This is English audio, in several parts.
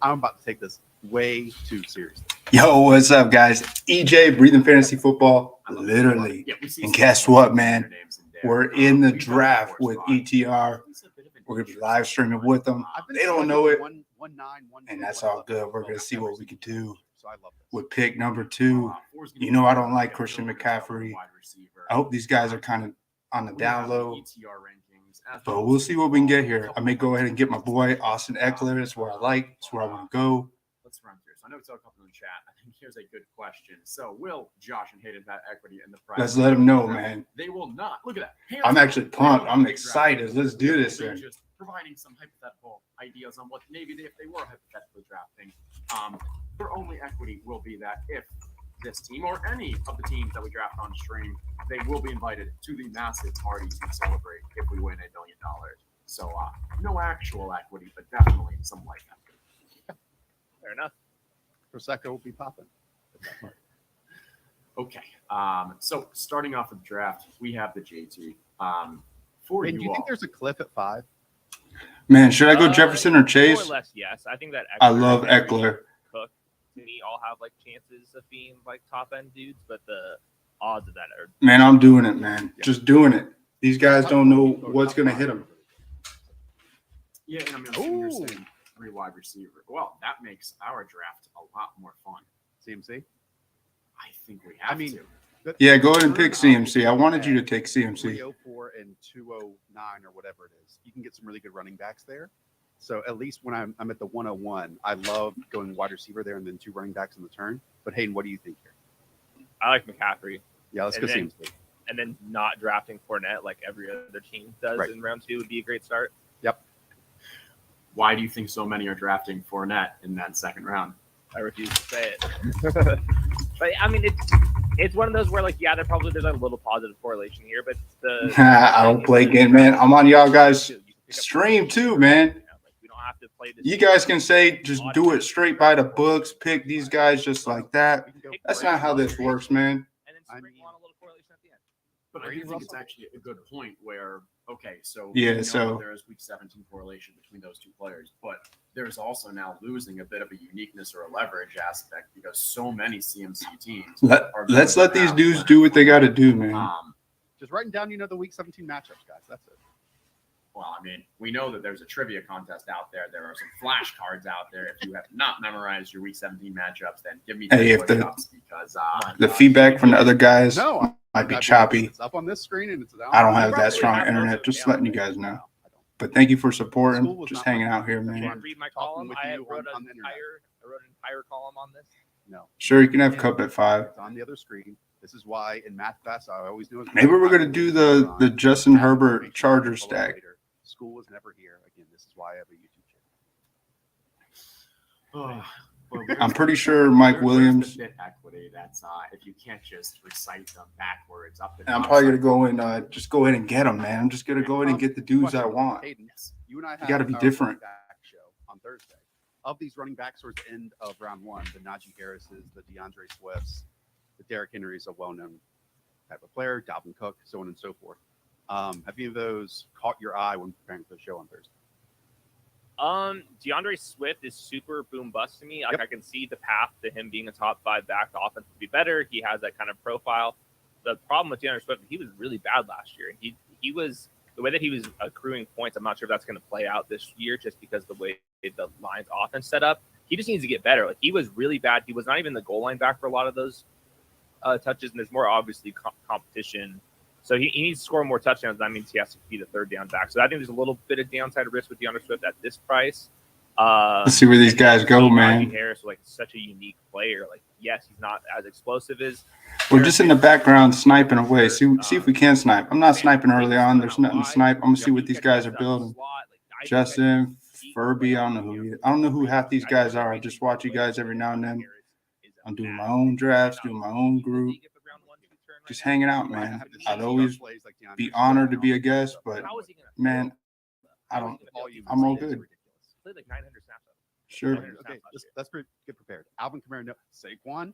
I'm about to take this way too seriously. Yo, what's up, guys? EJ, Breathing Fantasy Football, literally. And guess what, man? We're in the draft with ETR. We're going to be live streaming with them. They don't know it, and that's all good. We're going to see what we can do with pick number 2. You know I don't like Christian McCaffrey. I hope these guys are kind of on the down low, but we'll see what we can get here. I may go ahead and get my boy, Austin Eckler. That's where I like. That's where I want to go. Let's run through. So I know it's all a couple in the chat. I think here's a good question. So will Josh and Hayden have equity in the price? Let's let them know, man. They will not. Look at that. I'm actually pumped. I'm excited. Let's do this here. Just providing some hypothetical ideas on what maybe if they were hypothetically drafting. Their only equity will be that if this team or any of the teams that we draft on stream, they will be invited to the massive party to celebrate if we win $1 million. So no actual equity, but definitely some life equity. Fair enough. Prosecco will be popping. Okay. So starting off with the draft, we have the JT. For And you do you all, think there's a cliff at 5? Man, should I go Jefferson or More Chase? or less, yes. I think that I love Eckler. Cook, to me, all have like chances of being like top end dudes, but the odds of that are Man, I'm doing it, man. Just doing it. These guys don't know what's going to hit them. yeah, and I'm assuming you're saying 3 wide receiver. Well, that makes our draft a lot more fun. CMC? I think we have to. Yeah, go ahead and pick CMC. I wanted you to take CMC. 304 and 209 or whatever it is. You can get some really good running backs there. So at least when I'm at the 101, I love going wide receiver there and then 2 running backs in the turn. But Hayden, what do you think here? I like McCaffrey. Yeah, let's go And CMC. And then not drafting Fournette like every other team does Right. in round 2 would be a great start. Yep. Why do you think so many are drafting Fournette in that second round? I refuse to say it. But I mean, it's one of those where like, yeah, there's a little positive correlation here, but the I don't play game, man. I'm on y'all guys' stream too, man. We don't have to play this. You guys can say just do it straight by the books. Pick these guys just like that. That's not how this works, man. And then sprinkle on a little correlation at the end. But I do think it's actually a good point where, okay, so Yeah, we know so- that there is week 17 correlation between those 2 players, but there's also now losing a bit of a uniqueness or a leverage aspect because so many CMC teams. Let's let these dudes do what they got to do, man. Just writing down, the week 17 matchups, guys. That's it. Well, I mean, we know that there's a trivia contest out there. There are some flashcards out there. If you have not memorized your week 17 matchups, then give me Hey, the if the- push-ups because The feedback from the other guys No, might be choppy. It's up on this screen and it's down. I don't have that strong internet. Just letting you guys know. But thank you for supporting, just hanging out here, You man. want to read my column? with I you wrote on an the internet. entire column on this. No. Sure, you can have Cup at 5. It's on the other screen. This is why in math class I always knew. Maybe we're gonna do the Justin Herbert Charger stack. School was never here. Again, this is why I have a YouTube channel. I'm pretty sure Mike Williams. The bit equity that's if you can't just recite them backwards up. And I'm probably gonna go and just go ahead and get them, man. I'm just gonna go ahead and get the dudes I want. Hayden, you and I have gotta be our different. running back show on Thursday. Of these running backs towards the end of round 1, the Najee Harrises, the DeAndre Swifts, the Derrick Henrys, a well-known type of player, Dalvin Cook, so on and so forth. Have any of those caught your eye when preparing for the show on Thursday? DeAndre Swift is super boom bust to me. Like Yep. I can see the path to him being a top 5 back. The offense would be better. He has that kind of profile. The problem with DeAndre Swift, he was really bad last year. He was the way that he was accruing points. I'm not sure if that's going to play out this year, just because the way the Lions offense set up. He just needs to get better. Like he was really bad. He was not even the goal line back for a lot of those touches, and there's more obviously competition. So he needs to score more touchdowns. That means he has to be the 3rd down back. So I think there's a little bit of downside risk with DeAndre Swift at this price. Let's see where these guys go, man. Najee Harris, like such a unique player. Like yes, he's not as explosive as. We're just in the background sniping away. See if we can snipe. I'm not sniping early on. There's nothing to snipe. I'm gonna see what these guys are building. Justin, Furby, I don't know who half these guys are. I just watch you guys every now and then. I'm doing my own drafts, doing my own group, just hanging out, man. I'd always be honored to be a guest, but man, I'm all good. Played like 900 snaps. Sure. Okay, let's get prepared. Alvin Kamara, no. Saquon.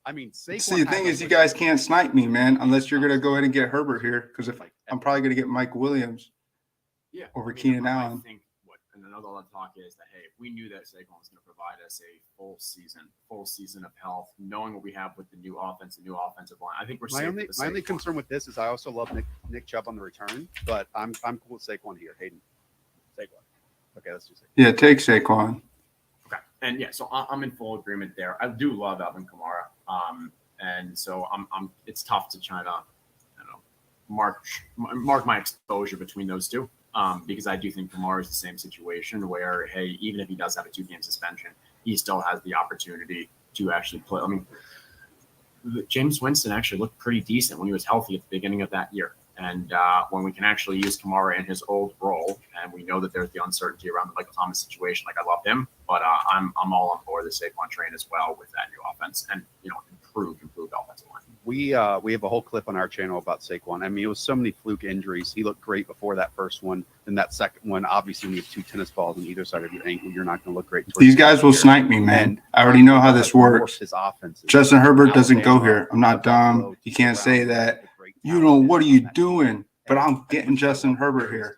I mean, Saquon. See, the thing is, you guys can't snipe me, man, unless you're gonna go ahead and get Herbert here, because if I'm probably gonna get Mike Williams over Keenan Allen. I think and another lot of talk is that, hey, if we knew that Saquon was going to provide us a full season of health, knowing what we have with the new offense, the new offensive line, I think we're safe. My only concern with this is I also love Nick Chubb on the return, but I'm cool with Saquon here. Hayden. Saquon. Okay, let's do Saquon. Yeah, take Saquon. Okay. And yeah, so I'm in full agreement there. I do love Alvin Kamara. And so it's tough to try to, mark my exposure between those two. Because I do think Kamara is the same situation where, hey, even if he does have a 2-game suspension, he still has the opportunity to actually play. I mean, James Winston actually looked pretty decent when he was healthy at the beginning of that year. And when we can actually use Kamara in his old role, and we know that there's the uncertainty around the Michael Thomas situation, like I love him, but I'm all on board the Saquon train as well with that new offense and improved offensive line. We have a whole clip on our channel about Saquon. I mean, it was so many fluke injuries. He looked great before that first one. Then that second one, obviously, when you have 2 tennis balls on either side of your ankle, you're not going to look great. These guys will snipe me, man. I already know how this works. His offense. Justin Herbert doesn't go here. I'm not dumb. You can't say that. What are you doing? But I'm getting Justin Herbert here.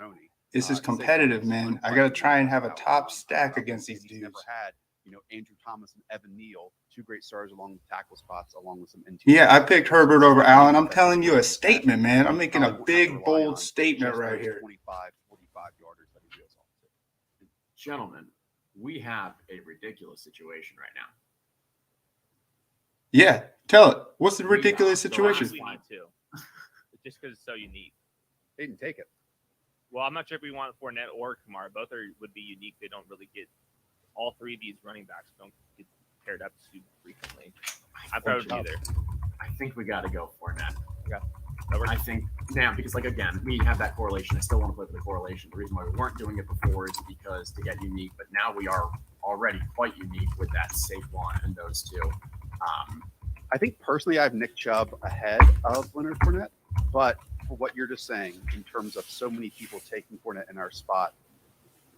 This is competitive, man. I got to try and have a top stack against these dudes. Never had, Andrew Thomas and Evan Neal, 2 great stars along the tackle spots, along with some interior. Yeah, I picked Herbert over Allen. I'm telling you a statement, man. I'm making a big, bold statement right here. 25, 45 yarders that he deals off. Gentlemen, we have a ridiculous situation right now. Yeah, tell it. What's the ridiculous situation? We need to. Just because it's so unique. They didn't take it. Well, I'm not sure if we want Fournette or Kamara. Both would be unique. They don't really get all 3 of these running backs don't get paired up too frequently. I probably would either. I think we got to go Fournette. Okay. I think now, because again, we have that correlation. I still want to play with the correlation. The reason why we weren't doing it before is because to get unique, but now we are already quite unique with that Saquon and those two. I think personally, I have Nick Chubb ahead of Leonard Fournette, but for what you're just saying, in terms of so many people taking Fournette in our spot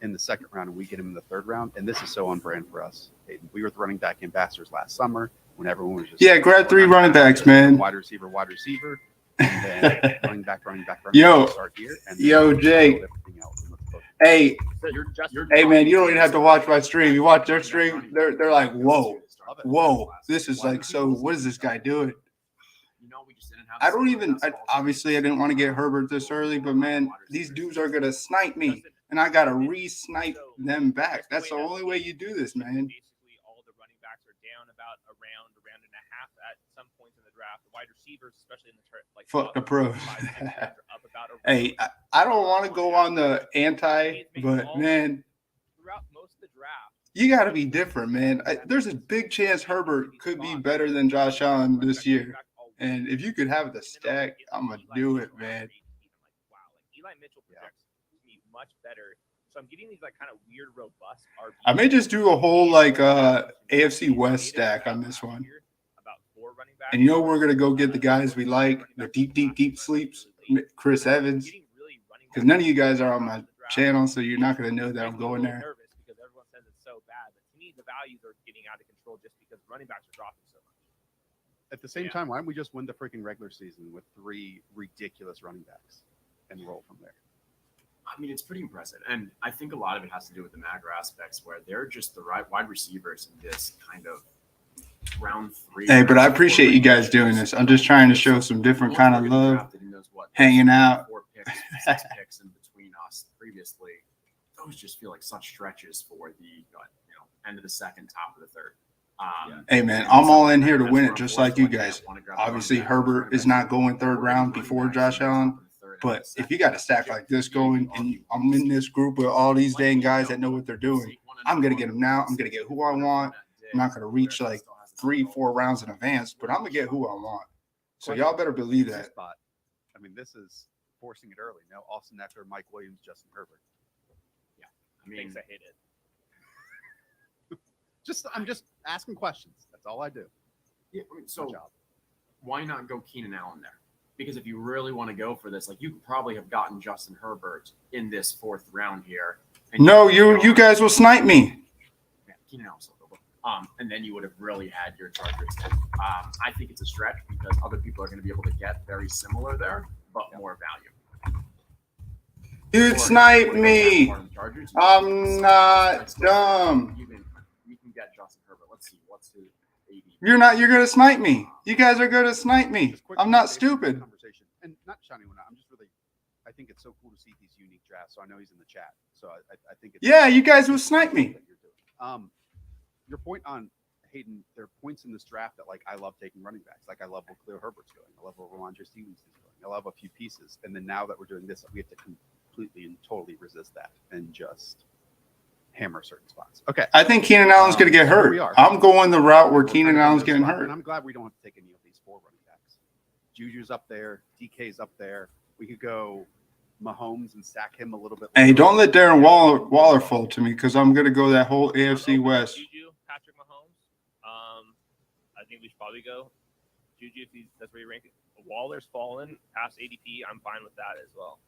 in the second round, and we get him in the third round, and this is so on brand for us. We were the running back ambassadors last summer when everyone was just grab 3 running backs, man. Wide receiver, and then running back. Yo, start here, and Jake. Hey, So hey, man, you don't even have to watch my stream. You watch their stream, they're like, whoa, this is like, so what is this guy doing? We just didn't have. Obviously, I didn't want to get Herbert this early, but man, these dudes are gonna snipe me, and I gotta re-snipe them back. That's the only way you do this, man. Basically, all the running backs are down about a round and a half at some points in the draft. The wide receivers, especially in the Fuck the pros. up about a Hey, I don't want to go on the anti, but man, throughout most of the draft. you got to be different, man. There's a big chance Herbert could be better than Josh Allen this year. And if you could have the stack, I'm going to do it, man. Wow, Eli Mitchell projects to be much better. So I'm getting these kind of weird, robust RB. I may just do a whole AFC West stack on this one. About 4 running backs. And we're going to go get the guys we like, the deep sleeps, Chris Evans. Because none of you guys are on my channel, so you're not going to know that I'm going there. Nervous because everyone says it's so bad, but to me, the values are getting out of control just because running backs are dropping so much. At the same time, why don't we just win the freaking regular season with 3 ridiculous running backs and roll from there? I mean, it's pretty impressive. And I think a lot of it has to do with the macro aspects where they're just the right wide receivers in this kind of round 3. Hey, but I appreciate you guys doing this. I'm just trying to show some different kind of love, hanging out. 4 picks, 6 picks in between us previously. Those just feel like such stretches for the end of the second, top of the third. Hey, man, I'm all in here to win it, just like you guys. Obviously, Herbert is not going third round before Josh Allen. But if you got a stack like this going, and I'm in this group with all these dang guys that know what they're doing, I'm going to get them now. I'm going to get who I want. I'm not going to reach 3-4 rounds in advance, but I'm going to get who I want. So y'all better believe that. I mean, this is forcing it early. Now, Austin Eckler, Mike Williams, Justin Herbert. Yeah. I mean, I hate it. I'm just asking questions. That's all I do. Yeah, so why not go Keenan Allen there? Because if you really want to go for this, you could probably have gotten Justin Herbert in this 4th round here. No, you guys will snipe me. Yeah, Keenan Allen. And then you would have really had your Chargers. I think it's a stretch because other people are going to be able to get very similar there, but more value. Dude, snipe me. I'm not dumb. You can get Justin Herbert. Let's see. What's his AD? You're going to snipe me. You guys are going to snipe me. Just quick I'm not conversation, stupid. Conversation. And not shouting one out. I'm just really, I think it's so cool to see these unique drafts. So I know he's in the chat. So I think it's. Yeah, you guys will snipe me. Your point on Hayden, there are points in this draft that, like, I love taking running backs. Like, I love where Khalil Herbert's going. I love where Ramondre Stevenson's going. I love a few pieces. And then now that we're doing this, we have to completely and totally resist that and just hammer certain spots. Okay. I think Keenan Allen's going to get hurt. I'm going the route where Keenan Allen's getting hurt. And I'm glad we don't have to take any of these 4 running backs. Juju's up there. DK's up there. We could go Mahomes and stack him a little bit. Hey, don't let Darren Waller fall to me because I'm going to go that whole AFC West. Juju, Patrick Mahomes. I think we should probably go Juju if that's where you rank it. Waller's fallen past ADP. I'm fine with that as well.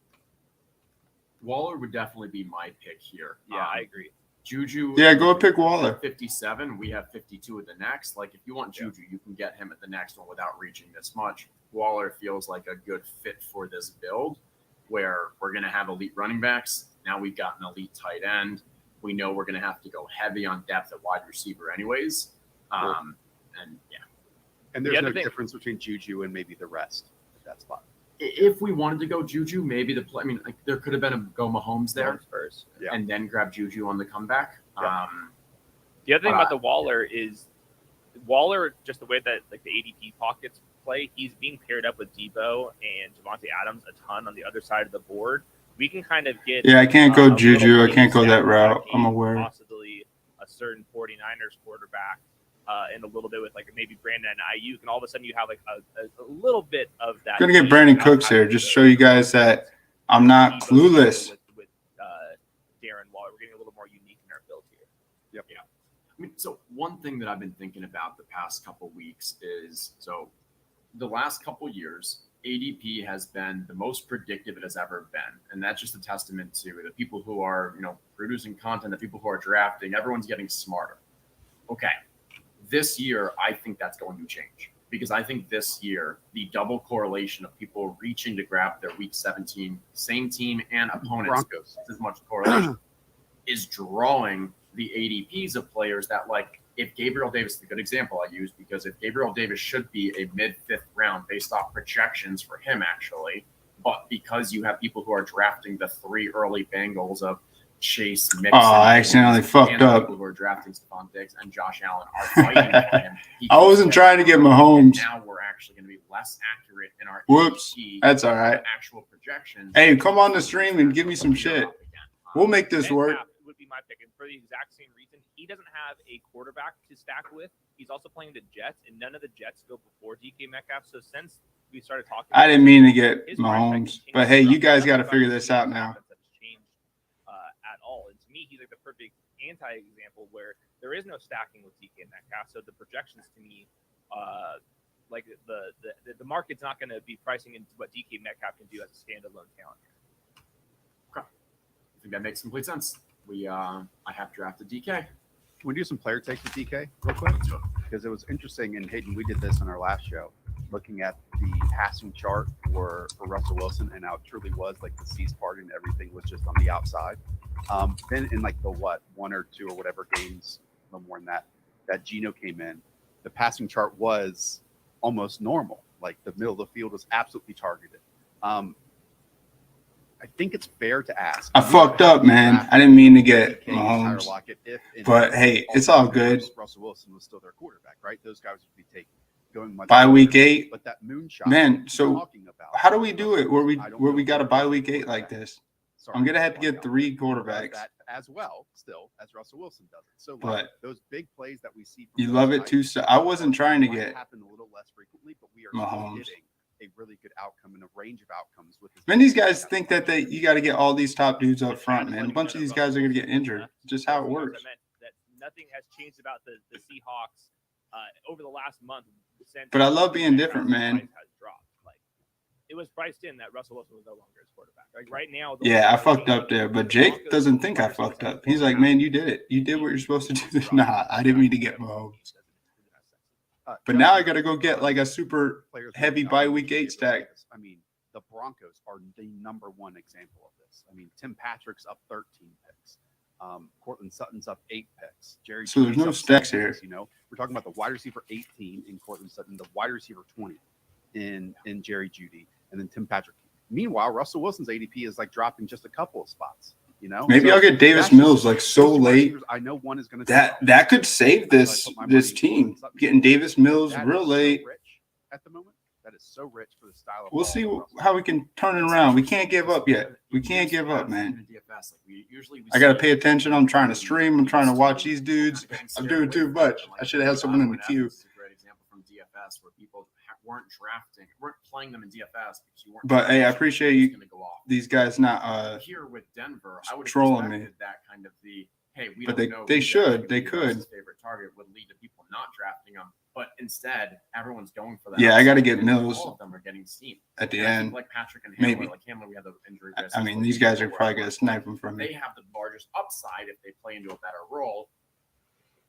Waller would definitely be my pick here. Yeah, I agree. Juju. Yeah, go pick Waller. 57. We have 52 at the next. Like, if you want Juju, you can get him at the next one without reaching this much. Waller feels like a good fit for this build where we're going to have elite running backs. Now we've got an elite tight end. We know we're going to have to go heavy on depth at wide receiver anyways. And yeah. And there's no difference between Juju and maybe the rest at that spot. If we wanted to go Juju, maybe there could have been a go Mahomes there first, and then grab Juju on the comeback. Yeah. The other thing about the Waller is just the way that like the ADP pockets play, he's being paired up with Debo and Javonte Adams a ton on the other side of the board. We can kind of get I can't go Juju. I can't go that route. I'm aware. Possibly a certain 49ers quarterback. And a little bit with like maybe Brandon and Ayuk, and all of a sudden you have like a little bit of that. I'm gonna get Brandon Cooks here, just show you guys that I'm not clueless. With Darren Waller, we're getting a little more unique in our build here. Yep. Yeah. I mean, so one thing that I've been thinking about the past couple weeks is the last couple years, ADP has been the most predictive it has ever been, and that's just a testament to the people who are producing content, the people who are drafting. Everyone's getting smarter. Okay. This year, I think that's going to change because I think this year, the double correlation of people reaching to grab their week 17, same team and opponents, Broncos, as much correlation, is drawing the ADPs of players that, like, if Gabriel Davis is a good example I use, because if Gabriel Davis should be a mid-5th round based off projections for him, actually, but because you have people who are drafting the 3 early Bengals of Chase, Mixon, I accidentally fucked up. People who are drafting Stephon Diggs and Josh Allen are fighting for him. I wasn't trying to get Mahomes. Now we're actually going to be less accurate in our ADP, that's all right. Actual projections. Hey, come on the stream and give me some shit. We'll make this work. Would be my pick, and for the exact same reason, he doesn't have a quarterback to stack with. He's also playing the Jets, and none of the Jets go before DK Metcalf. So since we started talking, I didn't mean to get Mahomes, but hey, you guys got to figure this out now. At all, and to me, he's like the perfect anti-example where there is no stacking with DK Metcalf. So the projections to me, like the market's not going to be pricing into what DK Metcalf can do as a standalone talent. Okay, I think that makes complete sense. I have drafted DK. Can we do some player takes with DK real quick? Because it was interesting, and Hayden, we did this on our last show, looking at the passing chart for Russell Wilson, and how it truly was like the C's part and everything was just on the outside. Then in like the 1 or 2 or whatever games, no more than that Geno came in, the passing chart was almost normal. Like the middle of the field was absolutely targeted. I think it's fair to ask. I fucked up, man. I didn't mean to get Mahomes. But hey, it's all good. Russell Wilson was still their quarterback, right? Those guys would be going much by week 8. But that moonshot, man. So how do we do it where we got a bye week 8 like this? I'm gonna have to get 3 quarterbacks that as well, still as Russell Wilson does it. So but those big plays that we see, you love it too. So I wasn't trying to get happen a little less frequently, but we are Mahomes. Getting a really good outcome and a range of outcomes with this. Man, these guys think that you got to get all these top dudes up front, man. A bunch of these guys are gonna get injured. Just how it works. That nothing has changed about the Seahawks over the last month. But I love being different, man. It was priced in that Russell Wilson was no longer his quarterback. Like right now. Yeah, I fucked up there. But Jake doesn't think I fucked up. He's like, man, you did it. You did what you're supposed to do. Nah, I didn't mean to get Mahomes. But now I got to go get like a super heavy bye week 8 stack. I mean, the Broncos are the number one example of this. I mean, Tim Patrick's up 13 picks. Cortland Sutton's up 8 picks. Jerry So there's Jeudy's no up stacks 6 here. picks, we're talking about the wide receiver 18 in Cortland Sutton, the wide receiver 20 in Jerry Jeudy, and then Tim Patrick. Meanwhile, Russell Wilson's ADP is like dropping just a couple of spots. Maybe I'll get Davis Mills like so late. I know one is going to that could save this team. Getting Davis Mills real late. So rich at the moment. That is so rich for the style of. We'll see how we can turn it around. We can't give up yet. We can't give up, man. I got to pay attention. I'm trying to stream. I'm trying to watch these dudes. I'm doing too much. I should have had someone in the queue. From DFS where people weren't playing them in DFS because you weren't. But hey, I appreciate you. These guys not here with Denver. I would trolling me. That kind of we but don't know. They should. They could. Favorite target would lead to people not drafting them, but instead everyone's going for that. Yeah, I got to get Mills. All of them are getting steam At the end, like Patrick and Hamler. Maybe. Like Hamler, we have the injury risk. I mean, these guys are probably going to snipe them from me. They have the largest upside if they play into a better role.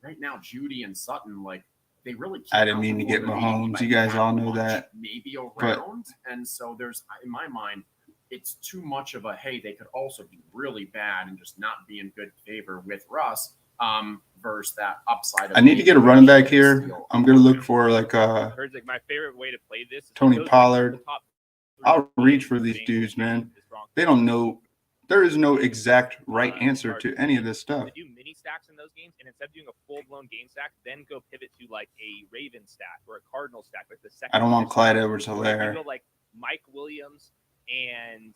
Right now, Jeudy and Sutton, they really. I didn't mean to get Mahomes. You guys all know that. Maybe around, and so there's in my mind, it's too much of a hey. They could also be really bad and just not be in good favor with Russ. Versus that upside. I need to get a running back here. I'm gonna look for like my favorite way to play this is Tony Pollard. I'll reach for these dudes, man. They don't know. There is no exact right answer to any of this stuff. To do mini stacks in those games, and instead of doing a full-blown game stack, then go pivot to like a Raven stack or a Cardinal stack, like the second. I don't want Clyde Edwards-Helaire. Go like Mike Williams and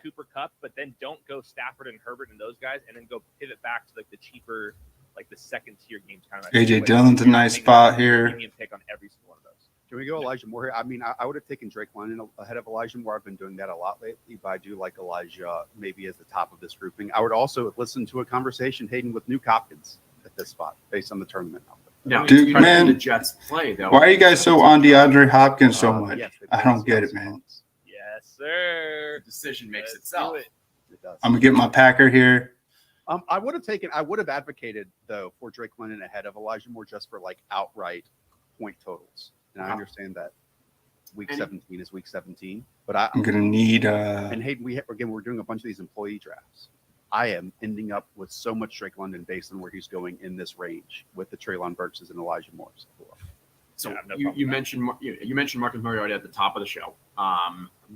Cooper Kupp, but then don't go Stafford and Herbert and those guys, and then go pivot back to like the cheaper, like the second-tier games. Kind of AJ Dillon's a nice spot here. Pick on every single one of those. Can we go Elijah Moore here? I mean, I would have taken Drake London ahead of Elijah Moore. I've been doing that a lot lately, but I do like Elijah maybe as the top of this grouping. I would also listen to a conversation, Hayden, with Nuke Hopkins at this spot based on the tournament outfit. Now, dude, man, the Jets play though. Why are you guys so on DeAndre Hopkins so much? Yes, I don't get it, man. Yes, sir. The decision makes itself. It does. I'm gonna get my Packer here. I would have advocated though for Drake London ahead of Elijah Moore just for like outright point totals. And I understand that week 17 is week 17, but I'm gonna need and Hayden, we're doing a bunch of these employee drafts. I am ending up with so much Drake London based on where he's going in this range with the Treylon Burks and Elijah Moore's. So you mentioned Marcus Mariota at the top of the show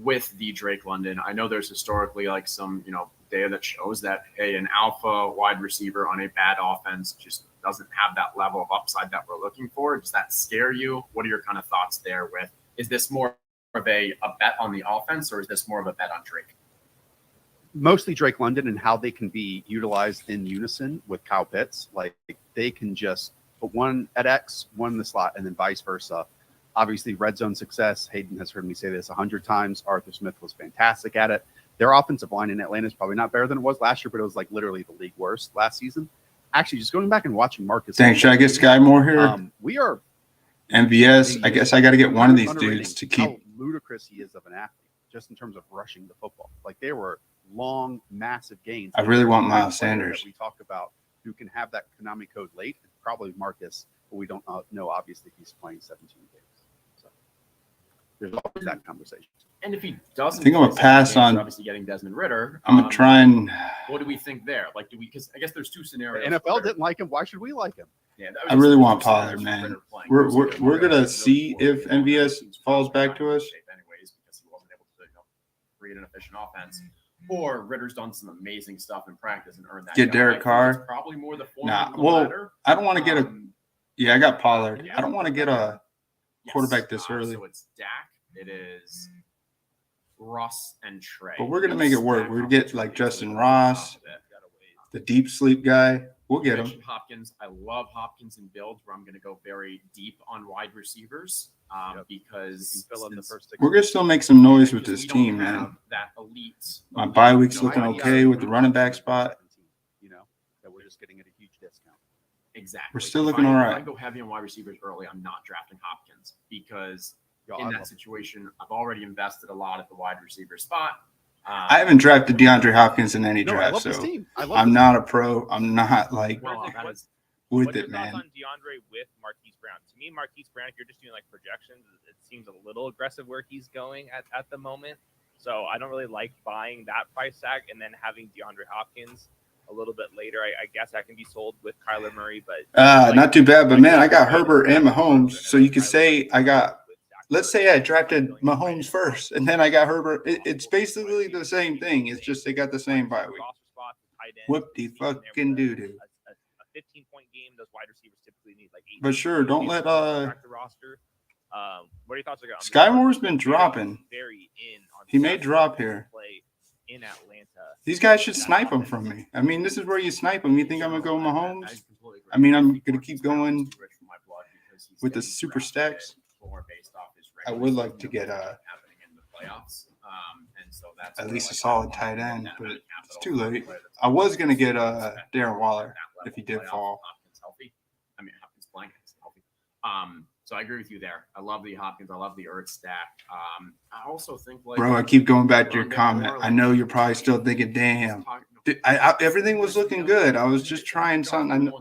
with the Drake London. I know there's historically like some data that shows that an alpha wide receiver on a bad offense just doesn't have that level of upside that we're looking for. Does that scare you? What are your kind of thoughts there? Is this more of a bet on the offense, or is this more of a bet on Drake? Mostly Drake London and how they can be utilized in unison with Kyle Pitts. Like they can just put one at X, one in the slot, and then vice versa. Obviously, red zone success. Hayden has heard me say this 100 times. Arthur Smith was fantastic at it. Their offensive line in Atlanta is probably not better than it was last year, but it was like literally the league worst last season. Actually, just going back and watching Marcus. Thanks. Should I get Sky Moore here? We are MVS. I guess I got to get one of these dudes to keep. How ludicrous he is of an athlete, just in terms of rushing the football. Like they were long, massive gains. I really want Miles Sanders. We talk about who can have that Konami code late. Probably Marcus, but we don't know. Obviously, he's playing 17 games. So there's always that conversation. And if he doesn't, I think I'm gonna pass on. Obviously, getting Desmond Ritter. I'm gonna try and. What do we think there? Like, do we? Because I guess there's two scenarios. The NFL didn't like him. Why should we like him? Yeah, I really want Pollard, man. We're gonna see if MVS falls back to us. Anyways, because he wasn't able to create an efficient offense. Or Ritter's done some amazing stuff in practice and earned that. Get Derek Carr. Probably more the form. Nah, well, I don't want to get a. Yeah, I got Pollard. Yeah. I don't want to get a quarterback this early. So it's Dak. It is Russ and Trey. But we're gonna make it work. We're gonna get like Justin Ross, the deep sleep guy. We'll get him. Hopkins. I love Hopkins in builds where I'm going to go very deep on wide receivers because fill in the first six. We're gonna still make some noise with this team, man. That elite. My bye week's looking okay with the running back spot. That we're just getting at a huge discount. Exactly. We're still looking all right. If I go heavy on wide receivers early, I'm not drafting Hopkins because in that situation, I've already invested a lot at the wide receiver spot. I haven't drafted DeAndre Hopkins in any draft, so I'm not a pro. I'm not like with it, man. On DeAndre with Marquise Brown. To me, Marquise Brown, if you're just doing like projections, it seems a little aggressive where he's going at the moment. So I don't really like buying that price tag and then having DeAndre Hopkins a little bit later. I guess that can be sold with Kyler Murray, but not too bad. But man, I got Herbert and Mahomes, so you could say I got. Let's say I drafted Mahomes first, and then I got Herbert. It's basically the same thing. It's just they got the same bye week. Whoop-de-fucking doo-doo. A 15-point game, those wide receivers typically need like 8. But sure, don't let the roster. What are your thoughts? Sky Moore's been dropping. Very in on He may drop here. Play in Atlanta. These guys should snipe him from me. I mean, this is where you snipe him. You think I'm gonna go Mahomes? I mean, I'm gonna keep going with the super stacks. I would like to get at least a solid tight end, but it's too late. I was gonna get Darren Waller if he did fall. Hopkins playing is healthy. So I agree with you there. I love the Hopkins. I love the Ertz stack. I also think Bro, I keep going back to your comment. I know you're probably still thinking, damn. Everything was looking good. I was just trying something.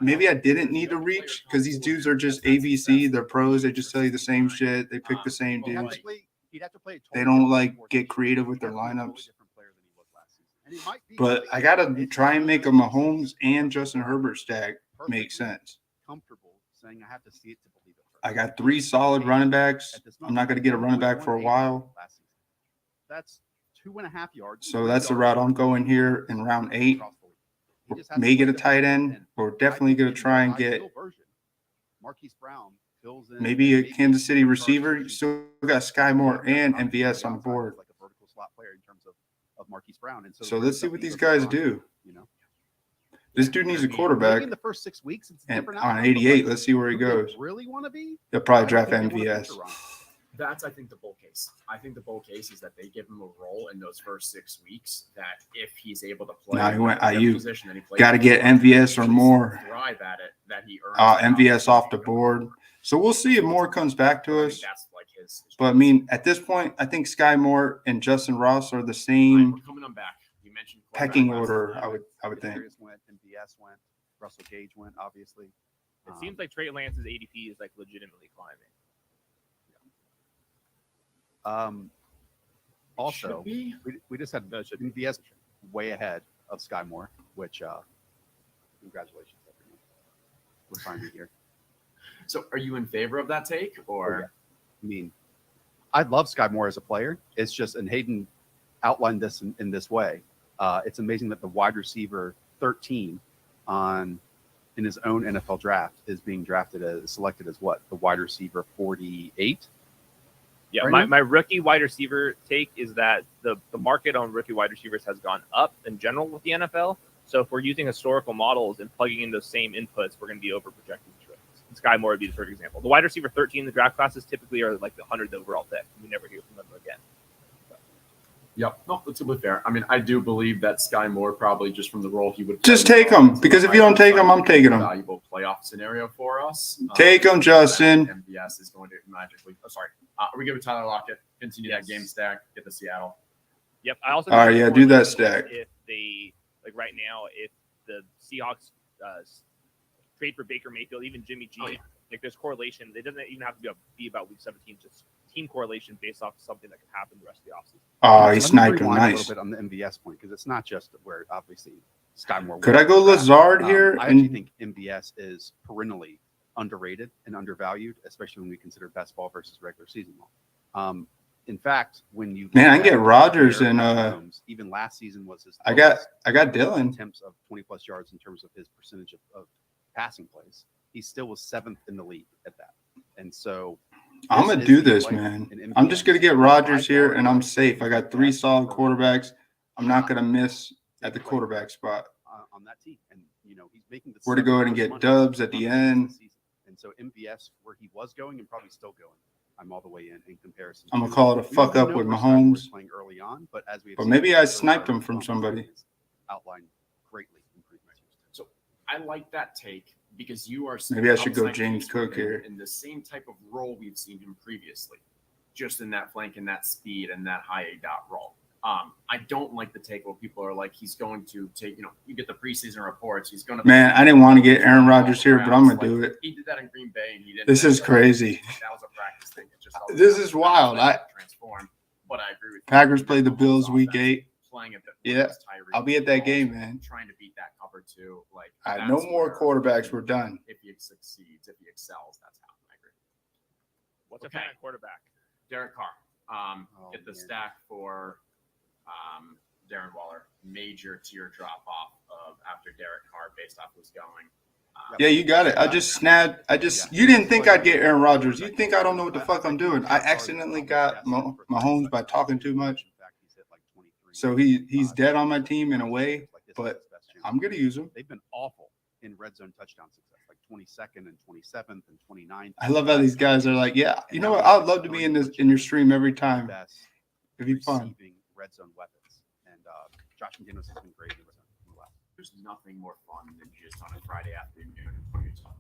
Maybe I didn't need to reach because these dudes are just ABC. They're pros. They just tell you the same shit. They pick the same dudes. They don't get creative with their lineups. But I gotta try and make a Mahomes and Justin Herbert stack make sense. Comfortable saying I have to see it to believe it. I got 3 solid running backs. I'm not gonna get a running back for a while. That's 2.5 yards. So that's the route I'm going here in round 8. May get a tight end, or definitely gonna try and get Marquise Brown fills in maybe a Kansas City receiver. You still got Sky Moore and MVS on the board. Like a vertical slot player in terms of Marquise Brown. And so let's see what these guys do. This dude needs a quarterback. In the first 6 weeks, it's and different on 88, let's see where he goes. Really want to be? They'll probably draft MVS. That's, I think, the bull case. I think the bull case is that they give him a role in those first 6 weeks. That if he's able to play, now he went IU. Got to get MVS or more. Thrive at it. That he earns. MVS off the board. So we'll see if Moore comes back to us. That's like his. But I mean, at this point, I think Sky Moore and Justin Ross are the same coming on back. You mentioned pecking order. I would think. Went, MVS went, Russell Gage went, obviously. It seems like Trey Lance's ADP is like legitimately climbing. Also, we just had MVS way ahead of Sky Moore, which congratulations, everyone. We're finally here. So, are you in favor of that take, or? Oh, yeah. I mean, I love Sky Moore as a player. It's just, and Hayden outlined this in this way. It's amazing that the wide receiver 13 in his own NFL draft is being selected as what? The wide receiver 48? Yeah, my rookie wide receiver take is that the market on rookie wide receivers has gone up in general with the NFL. So if we're using historical models and plugging in those same inputs, we're going to be over projecting these rookies. Sky Moore would be the perfect example. The wide receiver 13 in the draft classes typically are like the 100th overall pick. We never hear from them again. Yep, no, that's totally fair. I mean, I do believe that Sky Moore probably just from the role he would just take him, because if you don't take him, I'm taking him. Valuable playoff scenario for us. Take him, Justin. MVS is going to magically. Oh, sorry. Are we giving Tyler Lockett? Continue that game stack. Get the Seattle. Yep. I also. All right, yeah, do that stack. If they right now, if the Seahawks trade for Baker Mayfield, even Jimmy G, there's correlation. It doesn't even have to be about week 17. Just team correlation based off of something that can happen the rest of the offseason. Oh, he sniped him nice. A little bit on the MVS point, because it's not just where obviously Sky Moore. Could I go Lazard here? I actually think MVS is perennially underrated and undervalued, especially when we consider best ball versus regular season ball. In fact, when you I can get Rodgers and even last season was his. I got Dylan attempts of 20+ yards in terms of his percentage of passing plays. He still was 7th in the league at that, and so. I'm going to do this, man. I'm just going to get Rodgers here, and I'm safe. I got 3 solid quarterbacks. I'm not going to miss at the quarterback spot. On that team. And, he's making We're to go ahead and get dubs at the end. And so MVS, where he was going and probably still going, I'm all the way in comparison. I'm going to call it a fuck up with Mahomes. Playing early on, but maybe I sniped him from somebody. Outlined greatly in previous years. So I like that take. Because you are maybe I should go James Cook here in the same type of role we've seen him previously, just in that flank and that speed and that high A dot role. I don't like the take where people are like he's going to take. You get the preseason reports. He's going to. Man, I didn't want to get Aaron Rodgers here, but I'm gonna do it. He did that in Green Bay, and he didn't. This is crazy. That was a practice thing. This is wild. Transform. but I agree with you. Packers play the Bills week 8. Playing a bit Yeah, I'll be at that game, man. Trying to beat that cover too. Like No more quarterbacks. We're done. If he succeeds, if he excels, that's how I agree. What's a fan quarterback? Derek Carr. Get the stack for Darren Waller. Major tier drop off of after Derek Carr based off who's going. Yeah, you got it. You didn't think I'd get Aaron Rodgers. You think I don't know what the fuck I'm doing. I accidentally got Mahomes by talking too much. So he's dead on my team in a way, but I'm going to use him. They've been awful in red zone touchdown success, like 22nd and 27th and 29th. I love how these guys are like, yeah, you know what? I'd love to be in your stream every time. It'd be fun. Red zone weapons, and Josh McDaniels has been great. There's nothing more fun than just on a Friday afternoon when you're talking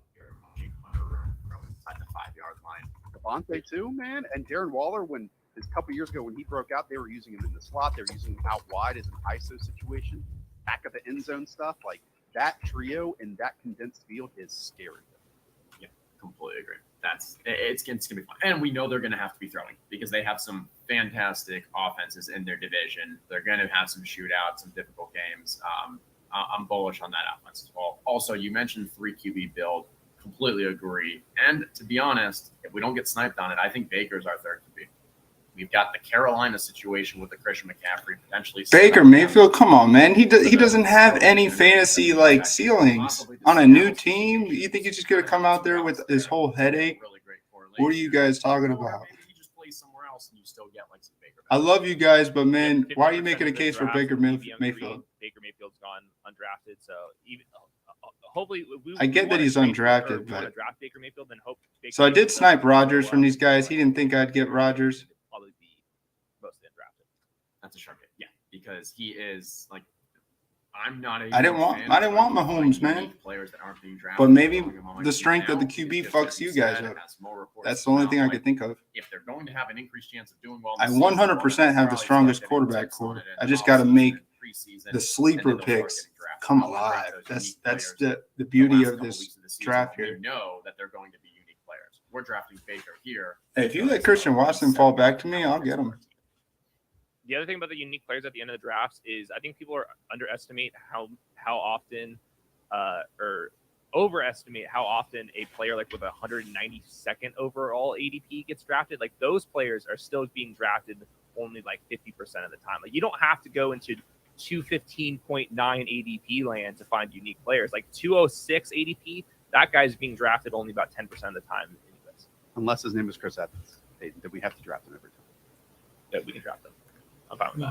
inside the 5-yard line. Devontae too, man, and Darren Waller. When a couple years ago when he broke out, they were using him in the slot. They were using him out wide as an ISO situation, back of the end zone stuff. Like that trio in that condensed field is scary. Yeah, completely agree. It's going to be fun, and we know they're going to have to be throwing because they have some fantastic offenses in their division. They're going to have some shootouts, some difficult games. I'm bullish on that offense as well. Also, you mentioned 3 QB build. Completely agree. And to be honest, if we don't get sniped on it, I think Baker's our third QB. We've got the Carolina situation with the Christian McCaffrey potentially. Baker Mayfield, come on, man. He doesn't have any fantasy like ceilings on a new team. You think he's just gonna come out there with his whole headache? What are you guys talking about? Maybe he just plays somewhere else and you still get like some Baker. I love you guys, but man, why are you making a case for Baker Mayfield? Baker Mayfield's gone undrafted, so even hopefully I get that he's undrafted, but draft Baker Mayfield and hope. So I did snipe Rodgers from these guys. He didn't think I'd get Rodgers. Probably be mostly undrafted. That's a sharp hit, yeah, because he is like. I didn't want Mahomes, man. Players that aren't being drafted, but maybe the strength of the QB fucks you guys up. That's the only thing I could think of. If they're going to have an increased chance of doing well, I 100% have the strongest quarterback core. I just got to make the sleeper picks come alive. That's the beauty of this draft here. We know that they're going to be unique players. We're drafting Baker here. Hey, if you let Christian Watson fall back to me, I'll get him. The other thing about the unique players at the end of the drafts is I think people underestimate how often or overestimate how often a player like with a 192nd overall ADP gets drafted. Like those players are still being drafted only like 50% of the time. Like you don't have to go into 215.9 ADP land to find unique players. Like 206 ADP, that guy's being drafted only about 10% of the time anyways. Unless his name is Chris Evans. Then we have to draft him every time. Yeah, we can draft him. I'm fine with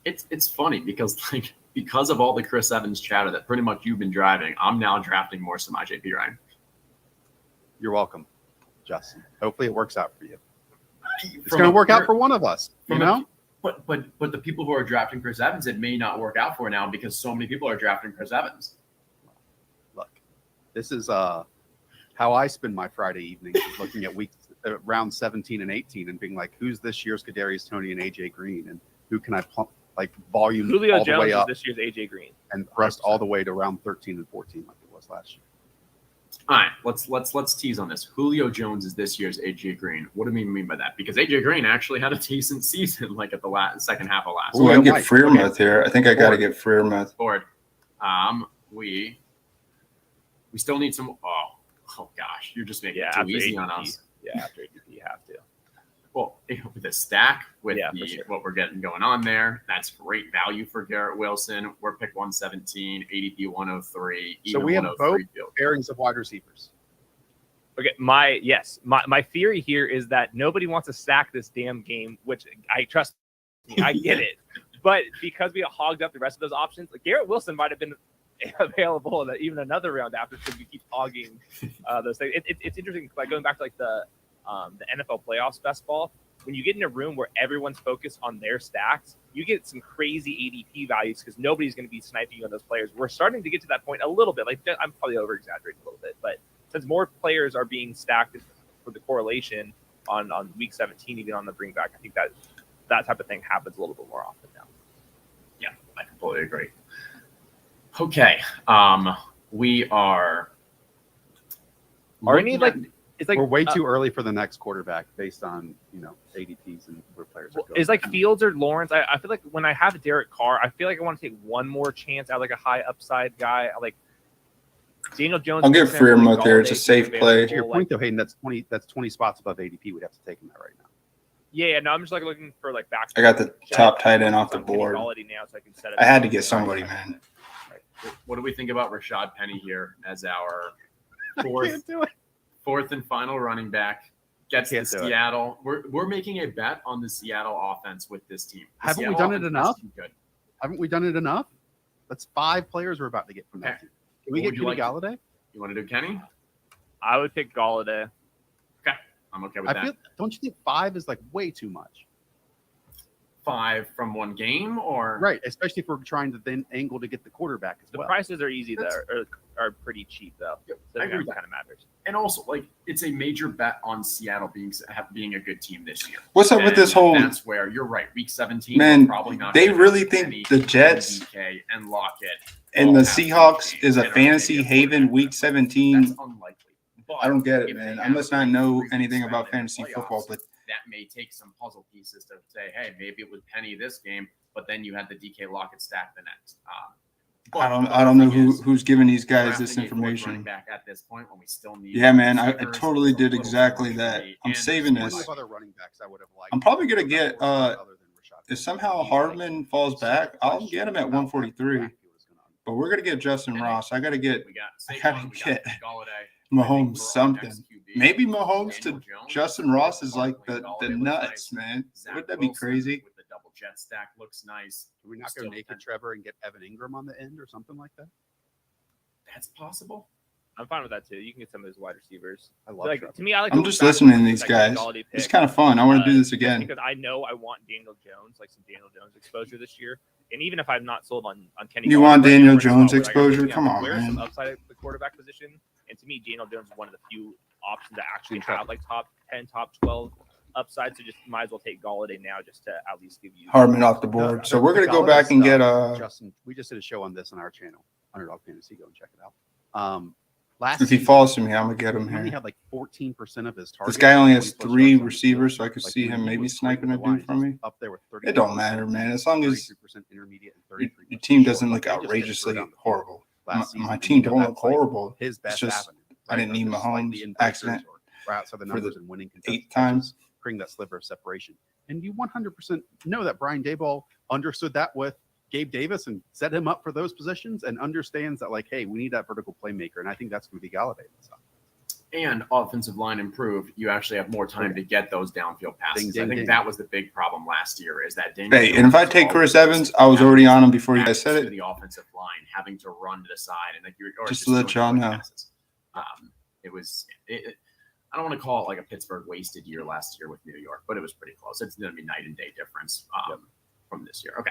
that. It's funny because of all the Chris Evans chatter that pretty much you've been driving, I'm now drafting more Samaj P. Ryan. You're welcome, Justin. Hopefully it works out for you. It's going to work out for one of us, you know? But the people who are drafting Chris Evans, it may not work out for now because so many people are drafting Chris Evans. Look, this is how I spend my Friday evenings is looking at round 17 and 18 and being like, who's this year's Kadarius Toney and AJ Green, and who can I volume Julio all the Jones way up is this year's AJ Green and thrust all the way to round 13 and 14 like it was last year. All right, let's tease on this. Julio Jones is this year's AJ Green. What do we mean by that? Because AJ Green actually had a decent season, like at the second half of last. Oh, I get Freiermuth here. I think I got to get Freiermuth. Board. We still need some. Oh gosh, you're just making it too easy on us. Yeah, after ADP, you have to. Well, with the stack, with sure. What we're getting going on there, that's great value for Garrett Wilson. We're pick 117, ADP 103. So we have both pairings of wide receivers. Okay, my theory here is that nobody wants to stack this damn game, which I trust me, I get it. But because we hogged up the rest of those options, like Garrett Wilson might have been available in even another round after because we keep hogging those things. It's interesting, like going back to like the NFL playoffs best ball. When you get in a room where everyone's focused on their stacks, you get some crazy ADP values because nobody's going to be sniping you on those players. We're starting to get to that point a little bit. Like I'm probably over exaggerating a little bit, but since more players are being stacked for the correlation on week 17, even on the bring back, I think that type of thing happens a little bit more often now. Yeah, I completely agree. Okay, we are. Are any like it's like we're way too early for the next quarterback based on ADPs and where players are going. It's like Fields or Lawrence. I feel like when I have Derek Carr, I feel like I want to take one more chance at like a high upside guy. Like Daniel Jones. I'll give Freeman out there. It's a safe play. To your point, though, Hayden, that's 20 spots above ADP. We'd have to take him that right now. Yeah, no, I'm just like looking for like back. I got the top tight end off the board. Now, so I can set I had to get somebody, man. What do we think about Rashad Penny here as our fourth and final running back? Gets to Seattle. We're making a bet on the Seattle offense with this team. Haven't we done it enough? Haven't we done it enough? That's 5 players we're about to get from that team. Can we get Kenny Galladay? You want to do Kenny? I would pick Galladay. Okay, I'm okay with that. Don't you think 5 is like way too much? 5 from one game, or right? Especially if we're trying to then angle to get the quarterback as well. The prices are easy there, are pretty cheap though. Yep, so I agree. That kind of matters. And also, like, it's a major bet on Seattle being a good team this year. What's up with this whole? That's where you're right. Week 17, man, probably not. They really think the Jets and Lockett and the Seahawks is a fantasy haven. Week 17. That's unlikely. But I don't get it, man. I must not know anything about fantasy football, but that may take some puzzle pieces to say, hey, maybe it was Penny this game, but then you had the DK Lockett stack the next. I don't know who's giving these guys this information. Back at this point when we still need I totally did exactly that. I'm saving this. I'm probably gonna get if somehow Hardman falls back, I'll get him at 143. But we're gonna get Justin Ross. I gotta get Mahomes something. Maybe Mahomes to Justin Ross is like the nuts, man. Wouldn't that be crazy? With the double jet stack looks nice. Do we not go naked Trevor and get Evan Ingram on the end or something like that? That's possible. I'm fine with that too. You can get some of those wide receivers. I love Trevor. To me, I like. I'm just listening to these guys. It's kind of fun. I want to do this again because I know I want Daniel Jones, like some Daniel Jones exposure this year. And even if I'm not sold on Kenny, you want Daniel Jones exposure? Come on, man. Some upside at the quarterback position, and to me, Daniel Jones is one of the few options that actually have like top 10, top 12 upside. So just might as well take Galladay now, just to at least give you Hardman off the board. So we're gonna go back and get Justin. We just did a show on this on our channel, Underdog Fantasy. Go and check it out. If he falls to me, I'm gonna get him he only here. had like 14% of his targets. This guy only has 3 receivers, so I could see him maybe sniping a dude from me. Up there with 30. It don't matter, man. As long as intermediate your team doesn't look outrageously horrible. My team don't look horrible. His best just I didn't need Mahomes accident outside the numbers and winning 8 times, creating that sliver of separation. And you 100% know that Brian Daboll understood that with Gabe Davis and set him up for those positions and understands that, like, hey, we need that vertical playmaker. And I think that's going to be Galladay. And offensive line improved, you actually have more time to get those downfield passes. I think that was the big problem last year is that hey, and if I take Chris Evans, I was already on him before you guys said it. The offensive line having to run to the side and like you're just to let y'all know. I don't want to call it like a Pittsburgh wasted year last year with New York, but it was pretty close. It's going to be night and day difference from this year. Okay.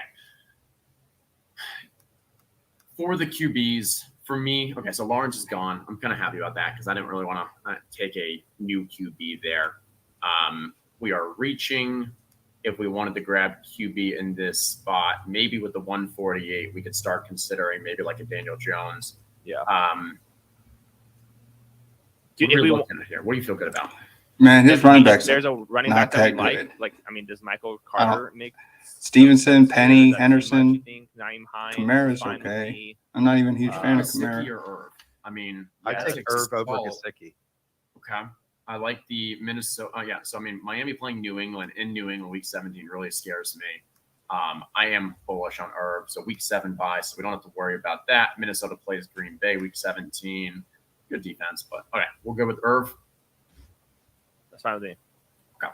For the QBs, for me, okay, so Lawrence is gone. I'm kind of happy about that because I didn't really want to take a new QB there. We are reaching. If we wanted to grab QB in this spot, maybe with the 148, we could start considering maybe like a Daniel Jones. Yeah. What are you looking at here? What do you feel good about? Man, his running backs. There's a running back that we like. Like, I mean, does Michael Carter make Stevenson, Penny, Henderson, Hines, Kamara's okay. I'm not even a huge fan of Kamara. Or Irv? I mean, I take Irv over Gesicki. Okay. I like the Minnesota. So, I mean, Miami playing New England in New England week 17 really scares me. I am bullish on Irv. So, week 7 bye, so we don't have to worry about that. Minnesota plays Green Bay week 17. Good defense, but okay, we'll go with Irv. That's fine with me. Okay.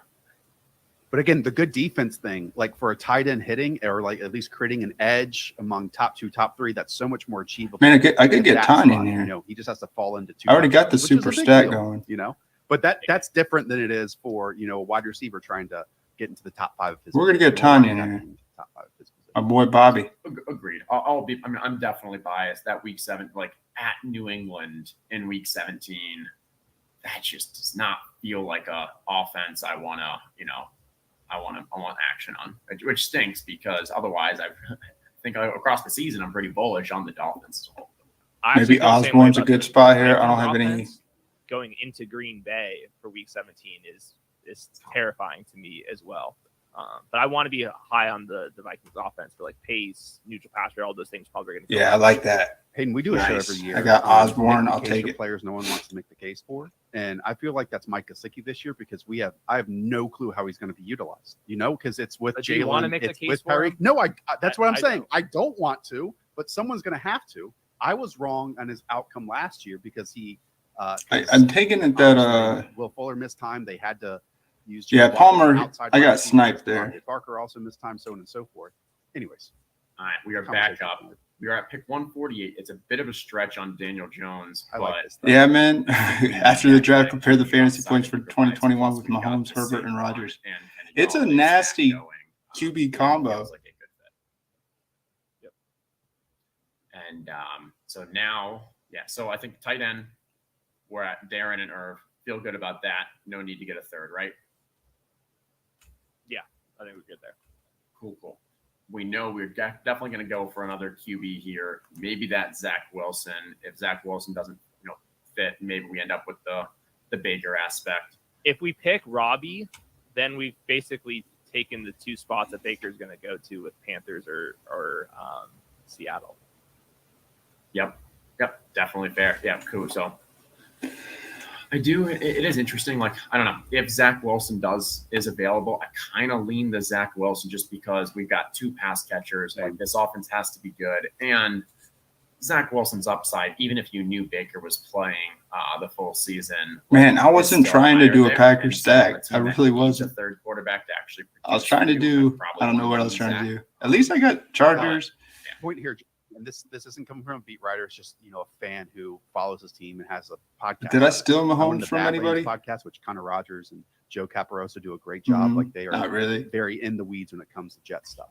But again, the good defense thing, like for a tight end hitting or like at least creating an edge among top 2, top 3, that's so much more achievable. Man, I could get Tanya in here. You know, he just has to fall into 2. I already got the super stack going. You know, but that's different than it is for, you know, a wide receiver trying to get into the top 5 of his. We're gonna get Tanya in here. Top 5 of his My boy Bobby. Agreed. I'm definitely biased. That week 7, like at New England in week 17, that just does not feel like a offense I want action on, which stinks because otherwise I think across the season I'm pretty bullish on the Dolphins. Maybe Osborne's a good spot here. I don't have any going into Green Bay for Week 17 is terrifying to me as well. But I want to be high on the Vikings offense for like pace, neutral pass rate, all those things probably going to go. Yeah, I like that. Hayden, we do a show Nice. every year. I got Osborne. Making I'll case take for it. Players no one wants to make the case for, and I feel like that's Mike Gesicki this year because I have no clue how he's going to be utilized. Because it's with But do you want to Jalen, make the it's case with for Perry. him? No, that's what I'm I saying. don't. I don't want to, but someone's going to have to. I was wrong on his outcome last year because he. I'm taking it that Will Fuller missed time. They had to use. Yeah, Jalen Waddle Palmer, outside I got wide receiver. sniped there. Devontae Parker also missed time, so on and so forth. Anyways, All right, we are back up. We are at pick 148. It's a bit of a stretch on Daniel Jones, I but like this. Yeah, man. After the draft, prepare the fantasy points for 2021 with Mahomes, Herbert, and Rodgers. It's a nasty QB combo. Like a good fit. Yep. And so now, so I think tight end, we're at Darren and Irv. Feel good about that. No need to get a third, right? Yeah, I think we're good there. Cool. We know we're definitely going to go for another QB here. Maybe that's Zach Wilson. If Zach Wilson doesn't, fit, maybe we end up with the Baker aspect. If we pick Robbie, then we've basically taken the two spots that Baker's going to go to with Panthers or Seattle. Yep, definitely fair. Yeah, cool. So it is interesting. Like, I don't know if Zach Wilson is available. I kind of lean to Zach Wilson just because we've got two pass catchers. Like, this offense has to be good. And Zach Wilson's upside, even if you knew Baker was playing the full season. Man, I wasn't trying to do a Packer And stack. so I really wasn't. The third quarterback to actually. I was trying to do. I don't know what I was trying to do. At least I got Chargers. Point here, and this isn't coming from a beat writer. It's just a fan who follows his team and has a podcast. Did I steal on Mahomes the from Bad Lanes anybody? podcast, which Connor Rogers and Joe Caparosa do a great job. Like, they are Not really. very in the weeds when it comes to Jet stuff.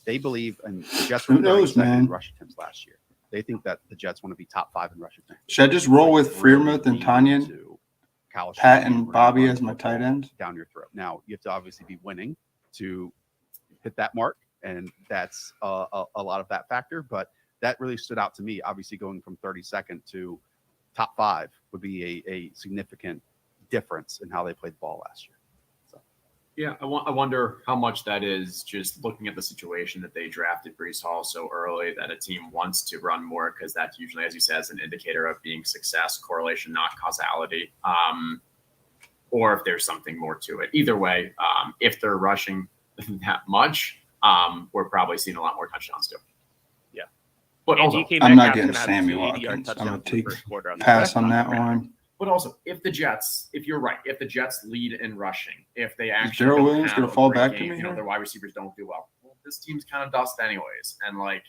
They believe, and the Jets Who were knows, second in man? rush attempts last year. They think that the Jets want to be top 5 in rush attempts. Should I just roll with Freiermuth and Tanyan, Kyle Pat Shanahan, and we're Bobby gonna as my run tight football ends? down your throat. Now you have to obviously be winning to hit that mark, and that's a lot of that factor. But that really stood out to me. Obviously, going from 32nd to top 5 would be a significant difference in how they played the ball last year. So, yeah, I wonder how much that is just looking at the situation that they drafted Breece Hall so early that a team wants to run more, because that's usually, as you said, is an indicator of being success, correlation, not causality. Or if there's something more to it. Either way, if they're rushing that much, we're probably seeing a lot more touchdowns too. Yeah. But And also, DK I'm not Metcalf's getting gonna have Sammy 2 80-yard Watkins. I'm touchdowns gonna in the take first quarter on the pass second on that round. one. but also, if the Jets, if you're right, if the Jets lead in rushing, if they actually Gerald don't Williams have gonna a fall great back to game, me here? their wide receivers don't do well. This team's kind of dust anyways, and like,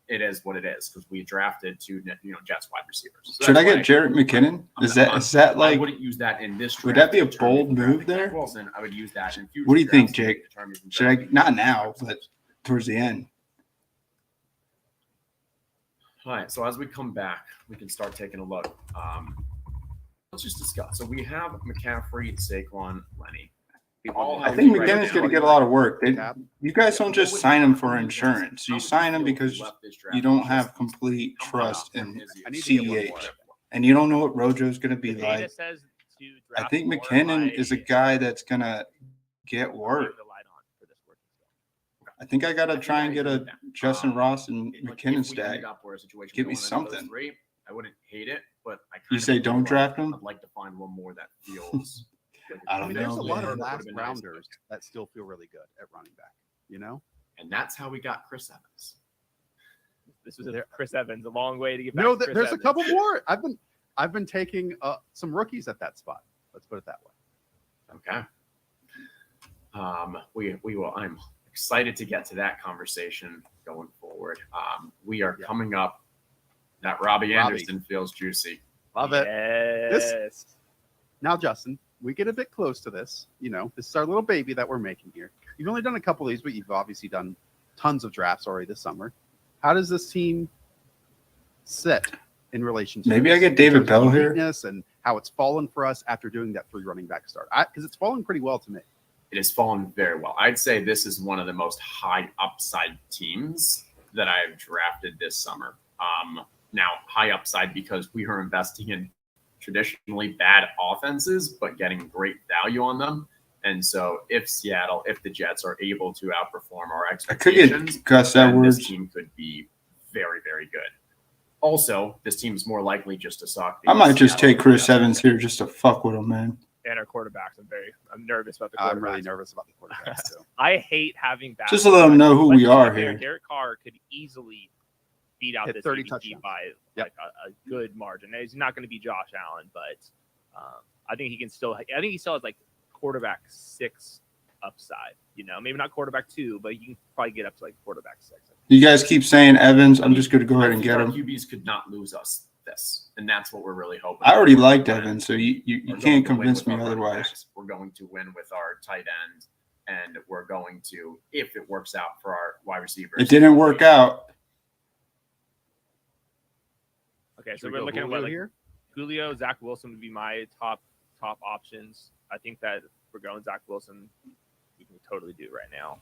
it is what it is because we drafted 2 Jets wide receivers. So Should I that's get Jarrett McKinnon? Is that I like? wouldn't use that in this. Would draft that be a to determine bold if drafting move there? Zach Wilson, I would use that in future. What do you think, drafts to Jake? determine if Should I drafting not wide now, receivers. but towards the end? All right, so as we come back, we can start taking a look. Let's just discuss. So we have McCaffrey, Saquon, Lenny. We all I have think these right McKinnon's now. going to get a lot of work. Cap. You guys don't just sign him for insurance. You sign him How would because feel if left this draft you don't with have just complete these? trust Come on, in Izzy. I need to get one more. CEH. And you don't know what Rojo's going to be The data like. says to I draft think more McKinnon by is a guy that's going to get being work. relied on for this work as well. I think I got to think try I and get agree a with that. Justin Ross and Like, McKinnon if we ended stack. up where a situation Give where me we went into those something. 3, I wouldn't hate it, but I You kind say of don't feel draft like him? I'd like to find one more that feels. like I I don't mean, know, there's a lot man. of last Would've been nice, rounders that still feel really good at running back. and that's how we got Chris Evans. This was a Chris Evans, a long way to get back. No, to Chris there's Evans. a couple more. I've been taking some rookies at that spot. Let's put it that way. Okay. We will. I'm excited to get to that conversation going forward. We are coming up. That Robbie Anderson feels juicy. Love it. Yes. Now, Justin, we get a bit close to this. This is our little baby that we're making here. You've only done a couple of these, but you've obviously done tons of drafts already this summer. How does this team sit in relation to Maybe this, I get in David terms of Bell here? uniqueness and how it's fallen for us after doing that 3 running back start? Because it's fallen pretty well to me. It has fallen very well. I'd say this is one of the most high upside teams that I've drafted this summer. Now, high upside because we are investing in traditionally bad offenses, but getting great value on them. And so if the Jets are able to outperform our expectations, then this team could be very, very good. Also, this team's more likely just to suck. I might just take Chris Evans here just to fuck with him, man. And our quarterbacks, I'm nervous about the quarterbacks. I'm really nervous about the quarterbacks too. I hate having bad. Just to let them know who we are here. Derek Carr could easily beat out this 30 ADP touchdowns by like a good margin. Now, he's not going to be Josh Allen, but I think he can still. I think he still has like quarterback 6 upside. You know, maybe not quarterback 2, but you can probably get up to like quarterback 6. You guys keep saying Evans. I'm just going to go ahead and get him. QBs could not lose us this, and that's what we're really hoping. I already liked Evans, so you can't convince me otherwise. We're going to win with our tight end, and we're going to, if it works out for our wide receivers. It didn't work out. Okay, so we're looking at what, like, here. Julio, Zach Wilson would be my top options. I think that if we're going Zach Wilson, we can totally do right now.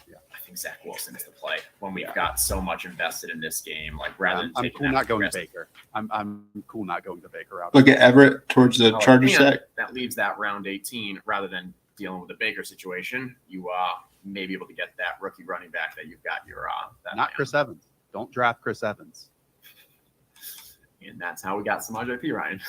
Yeah, I think Zach Wilson is the play when we've got so much invested in this game. Like rather than I'm cool not going to Baker. I'm cool not going to Baker out. Look at Everett towards the Chargers stack. That leaves that round 18 rather than dealing with the Baker situation. You may be able to get that rookie running back that you've got your not Chris Evans. Don't draft Chris Evans. And that's how we got Samaje Perine.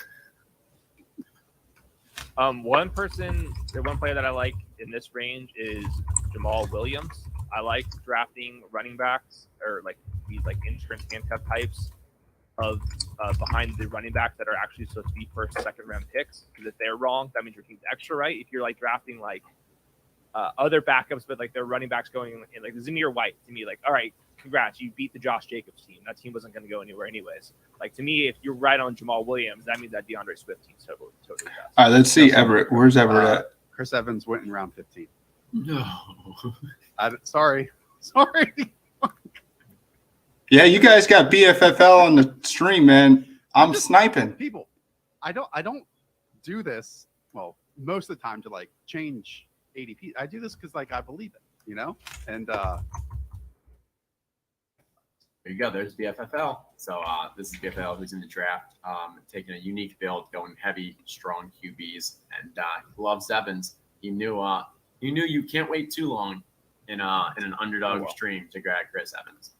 One player that I like in this range is Jamal Williams. I like drafting running backs or like these like insurance handcuff types of behind the running backs that are actually supposed to be first, second round picks. Because if they're wrong, that means your team's extra right. If you're like drafting like other backups, but like their running backs going in like Zamir White, to me, like, all right, congrats, you beat the Josh Jacobs team. That team wasn't going to go anywhere anyways. Like, to me, if you're right on Jamal Williams, that means that DeAndre Swift team's totally best. All right, let's see Everett. Where's Everett at? Chris Evans went in round 15. No. Sorry. Yeah, you guys got BFFL on the stream, man. I'm sniping. People, I don't do this, well, most of the time to like change ADP. I do this because like I believe it, you know? And there you go. There's BFFL. So this is BFFL who's in the draft, taking a unique build, going heavy, strong QBs, and loves Evans. You knew you can't wait too long in an underdog stream to grab Chris Evans.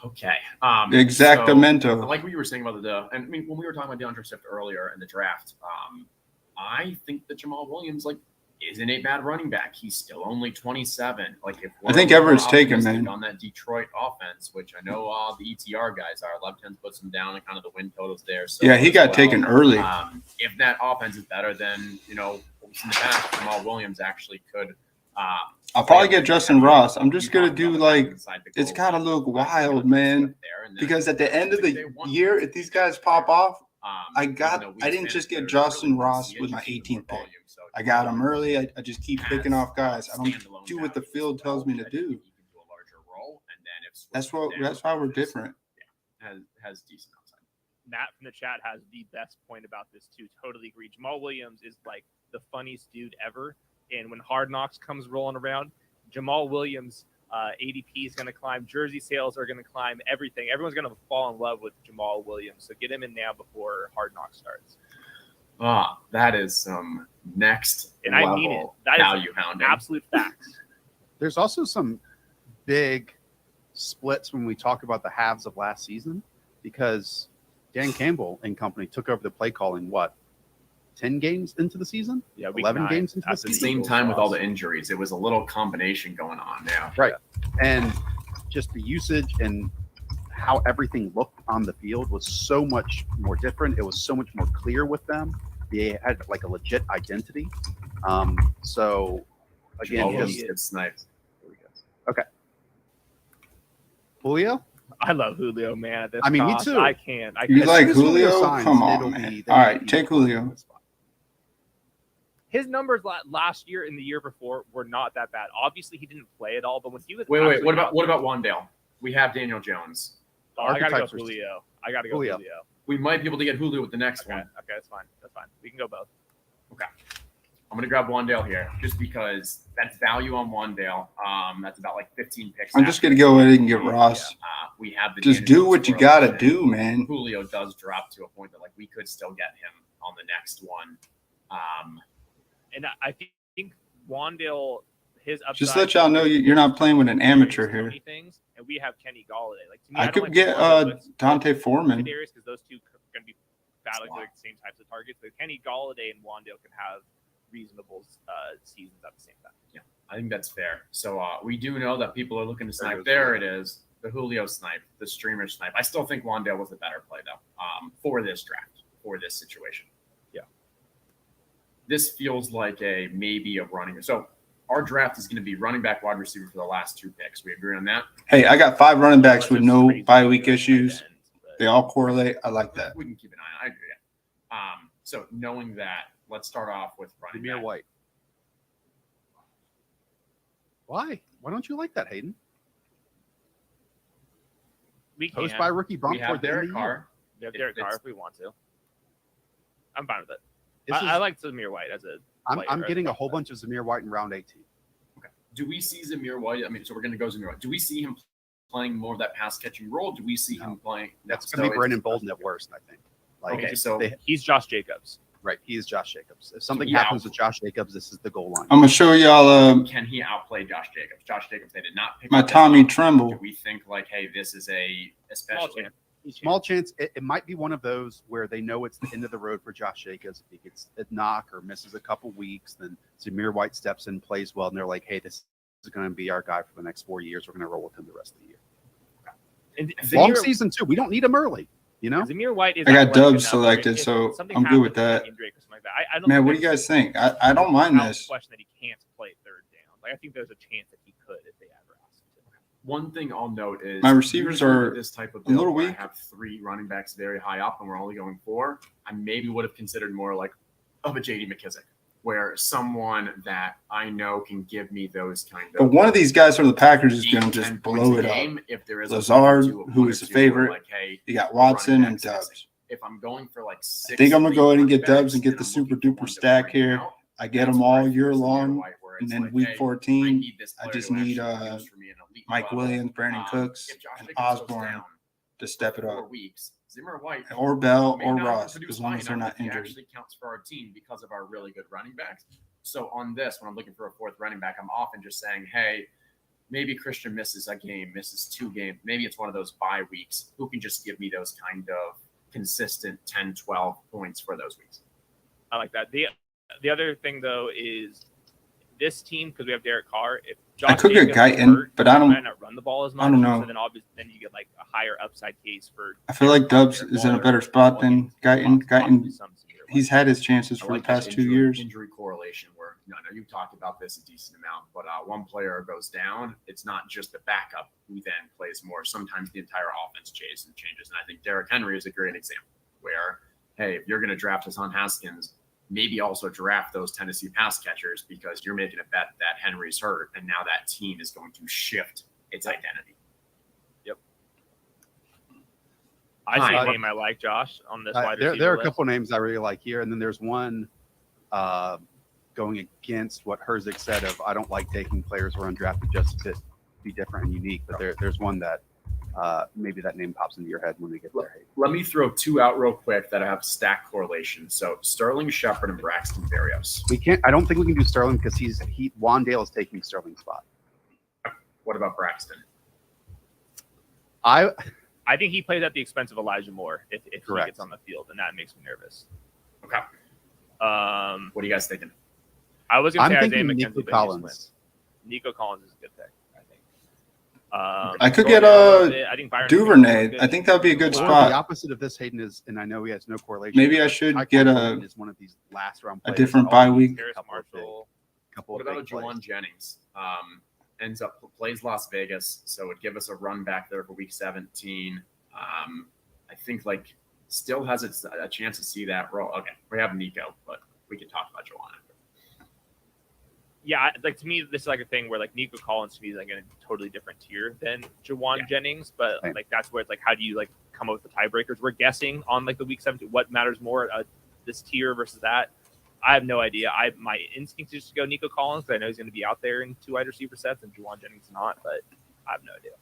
Okay. Exactamento. So, like what you were saying about and I mean, when we were talking about DeAndre Swift earlier in the draft, I think that Jamal Williams isn't a bad running back. He's still only 27. Like if I think Everett's taken, man, on that Detroit offense, which I know the ETR guys are. Left hand puts them down and kind of the win totals there. So yeah, he got taken early. If that offense is better than in the past, Jamal Williams actually could. I'll probably get Justin Ross. I'm just gonna do it's gotta look wild, man. Because at the end of the year, if these guys pop off, I didn't just get Justin Ross with my 18th pick. I got him early. I just keep picking off guys. I don't do what the field tells me to do. That's why we're different. Has decent upside. Matt from the chat has the best point about this too. Totally agree. Jamal Williams is like the funniest dude ever. And when Hard Knocks comes rolling around, Jamal Williams ADP is going to climb. Jersey sales are going to climb. Everything. Everyone's going to fall in love with Jamal Williams. So get him in now before Hard Knocks starts. That is some next and level I mean it. That value is hounding. Absolute facts. There's also some big splits when we talk about the halves of last season because Dan Campbell and company took over the play calling, 10 games into the season? Yeah, 11 games into the season. Same time with all the injuries. It was a little combination going on now. Right. And just the usage and how everything looked on the field was so much more different. It was so much more clear with them. They had like a legit identity. So again, it's Snipe. Okay. Julio? I love Julio, man. I mean, me too. I can't. You like Julio? Come on, man. All right, take Julio. His numbers last year and the year before were not that bad. Obviously, he didn't play at all, but when he was wait, what about Wandale? We have Daniel Jones. I gotta go Julio. Julio. We might be able to get Julio with the next one. Okay, that's fine. We can go both. Okay. I'm gonna grab Wandale here just because that's value on Wandale. That's about like 15 picks. I'm just gonna go ahead and get Ross. We have the Just do what you gotta do, man. Julio does drop to a point that like we could still get him on the next one. And I think Wandale, his upside. Just let y'all know you're not playing with an amateur here. Things, and we have Kenny Galladay. Like to me, I could get Dante Foreman. Because those two are going to be battling for the same types of targets. But Kenny Galladay and Wandale can have reasonable seasons at the same time. Yeah, I think that's fair. So we do know that people are looking to snipe. There it is, the Julio snipe, the streamer snipe. I still think Wandale was the better play though for this draft, for this situation. Yeah, this feels like maybe a running. So our draft is going to be running back, wide receiver for the last 2 picks. We agree on that? Hey, I got 5 running backs with no bye week issues. They all correlate. I like that. We can keep an eye on it. I agree. So knowing that, let's start off with running Zamir back. White. Why? Why don't you like that, Hayden? we can. Post by rookie bump We have toward the end Derek of the year. Carr. We have Derek Carr if we want to. I'm fine with it. This I is- like Zamir White as a. I'm player, getting a as whole bunch of Zamir White in round 18. Okay. Do we see Zamir White? I mean, so we're going to go Zamir White. Do we see him playing more of that pass catching role? Do we see him playing? That's going to be Brandon Bolden at worst, I think. Like, Okay, so He's Josh Jacobs. right, he is Josh Jacobs. If something Yeah. happens with Josh Jacobs, this is the goal line. I'm gonna show y'all can he outplay Josh Jacobs? Josh Jacobs, they did not pick my up this Tommy option. Tremble. Do we think like, hey, this is a Small especially chance. Small chance. It might be one of those where they know it's the end of the road for Josh Jacobs. If he gets a knock or misses a couple weeks, then Zamir White steps in, plays well, and they're like, hey, this is going to be our guy for the next 4 years. We're going to roll with him the rest of the year. And Long Zamir, season, too. We don't need him early, you know? Zamir White is. I got athletic Dubs enough selected, if so something I'm good with happens, that. injury or something like that. I don't Man, think what do you there's- guys think? I don't mind without this. question that he can't play third down. Like I think there's a chance that he could if they ever asked him to. one thing I'll note is My receivers usually are with this type of a little build where weak. I have 3 running backs very high up and we're only going 4. I maybe would have considered more like of a JD McKissick, where someone that I know can give me those kind of. But one of these guys from the Packers is 8, going to 10 just points blow a it up. game. If there is a Lazard, week or 2 of who 1 is or the 2 where, favorite. like, hey, You got the running Watson and backs missing. Dubs. If I'm going for like 6, I think I'm going to go ahead and get running Dubs and backs, get the I'm super looking for duper one to stack bring here. out. I get That's them where I all year feel Zamir long. White, where And it's then like, week hey, I 14, need this I player just to need actually produce for me in elite Mike level. Williams, Brandon Cooks, If Josh and Jacobs goes Osborne down to step it 4 up. weeks, Zamir White Or Bell may or not Ross, produce as long high as they're enough not that he injured. actually counts for our team because of our really good running backs. So on this, when I'm looking for a 4th running back, I'm often just saying, hey, maybe Christian misses a game, misses 2 games. Maybe it's one of those bye weeks. Who can just give me those kind of consistent 10, 12 points for those weeks? I like that. The other thing though is this team, because we have Derek Carr. If Josh could get Jacobs is Guyton, hurt, but I he don't- might not run the ball as much. don't know. So then obviously, then you get like a higher upside case for. I feel like Dubs is in a better spot than Guyton. He's had his chances I for the like this past 2 years. Injury correlation where I know you've talked about this a decent amount, but one player goes down, it's not just the backup who then plays more. Sometimes the entire offense changes. And I think Derrick Henry is a great example where, hey, if you're going to draft Hassan Haskins, maybe also draft those Tennessee pass catchers because you're making a bet that Henry's hurt, and now that team is going to shift its identity. I see Hi. a name I like, Josh, on this wide There receiver are a list. couple names I really like here, and then there's one going against what Herzig said of I don't like taking players who are undrafted just to be different and unique. But there's one that maybe that name pops into your head when we get there. Let me throw 2 out real quick that have stack correlation. So Sterling Shepard and Braxton Berrios. We can't. I don't think we can do Sterling because Wandale is taking Sterling's spot. What about Braxton? I think he plays at the expense of Elijah Moore if he Correct. gets on the field, and that makes me nervous. Okay. What are you guys thinking? I was going I'm to say Isaiah thinking McKenzie, Nico but he just Collins. went. Nico Collins is a good pick, I think. I could going get, down a little bit, I think Byron Smith is Duvernay. good. I think that would be a good Or spot. the opposite of this, Hayden, is, and I know he has no correlation. Maybe I but should Tyquan get Thornton is one of these last round a players different that bye always week. makes a Harris couple of big- Marshall. couple What of about big Juwan plays. Jennings? Plays Las Vegas, so would give us a run back there for week 17. I think like still has a chance to see that role. Okay, we have Nico, but we can talk about Juwan after. Yeah, like to me, this is like a thing where like Nico Collins to me is like in a totally different tier than Juwan Jennings, but Right. like that's where it's like, how do you like come up with the tiebreakers? We're guessing on like the week 17, what matters more, this tier versus that. I have no idea. My instinct is to go Nico Collins because I know he's going to be out there in 2 wide receiver sets, and Juwan Jennings not, but I have no idea.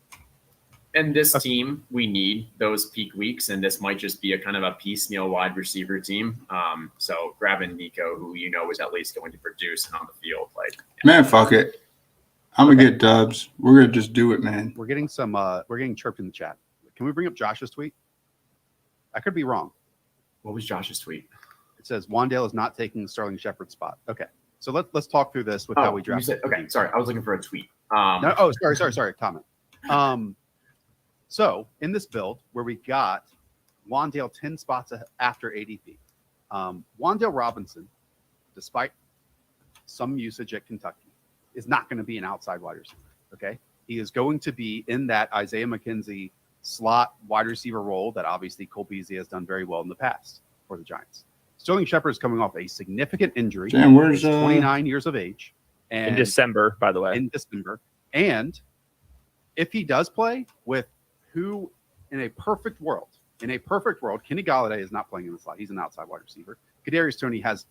And this team, we need those peak weeks, and this might just be a kind of a piecemeal wide receiver team. So grabbing Nico, who you know is at least going to produce and on the field, like Man, fuck it. I'm gonna get dubs. We're gonna just do it, man. We're getting we're getting chirped in the chat. Can we bring up Josh's tweet? I could be wrong. What was Josh's tweet? It says Wandale is not taking Sterling Shepard's spot. Okay, so let's talk through this with how we draft. Okay, sorry, I was looking for a tweet. No, oh, sorry, comment. So in this build where we got Wandale 10 spots after ADP, Wandale Robinson, despite some usage at Kentucky, is not going to be an outside wide receiver. Okay, he is going to be in that Isaiah McKenzie slot wide receiver role that obviously Cole Beasley has done very well in the past for the Giants. Sterling Shepard is coming off a significant injury. Damn, where's He's 29 years of age, and In December, by the way. in December. And if he does play with who in a perfect world, Kenny Galladay is not playing in the slot. He's an outside wide receiver. Kadarius Toney has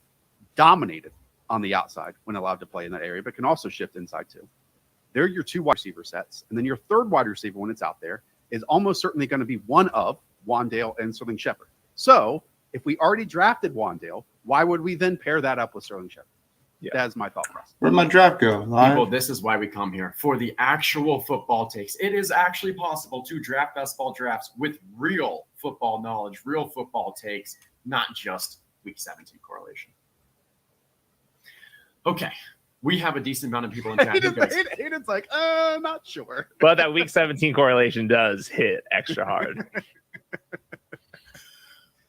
dominated on the outside when allowed to play in that area, but can also shift inside too. They're your 2 wide receiver sets. And then your 3rd wide receiver, when it's out there, is almost certainly going to be one of Wandale and Sterling Shepard. So if we already drafted Wandale, why would we then pair that up with Sterling Shepard? Yeah. That's my thought process. Where'd my draft go? People, this is why we come here for the actual football takes. It is actually possible to draft best ball drafts with real football knowledge, real football takes, not just week 17 correlation. Okay, we have a decent amount of people in chat. It's like, not sure. But that week 17 correlation does hit extra hard.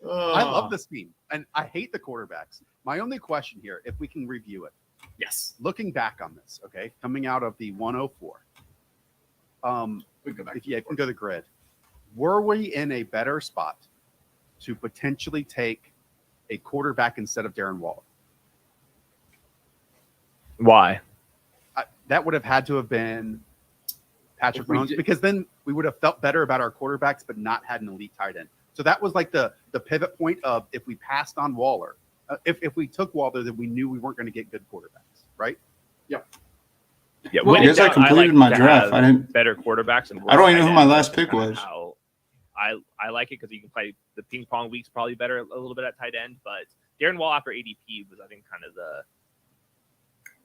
I love this team, and I hate the quarterbacks. My only question here, if we can review it. Yes. Looking back on this, okay, coming out of the 104. We go back. If you can go to the grid, were we in a better spot to potentially take a quarterback instead of Darren Waller? Why? That would have had to have been Patrick If we Mahomes, did- because then we would have felt better about our quarterbacks, but not had an elite tight end. So that was like the pivot point of if we passed on Waller, if we took Waller, then we knew we weren't going to get good quarterbacks, right? Yeah, Well, I guess I completed my draft. I didn't. better quarterbacks. And I don't even know who tight my ends. last pick Kinda was. how I like it because you can play the ping pong weeks probably better a little bit at tight end, but Darren Waller after ADP was I think kind of the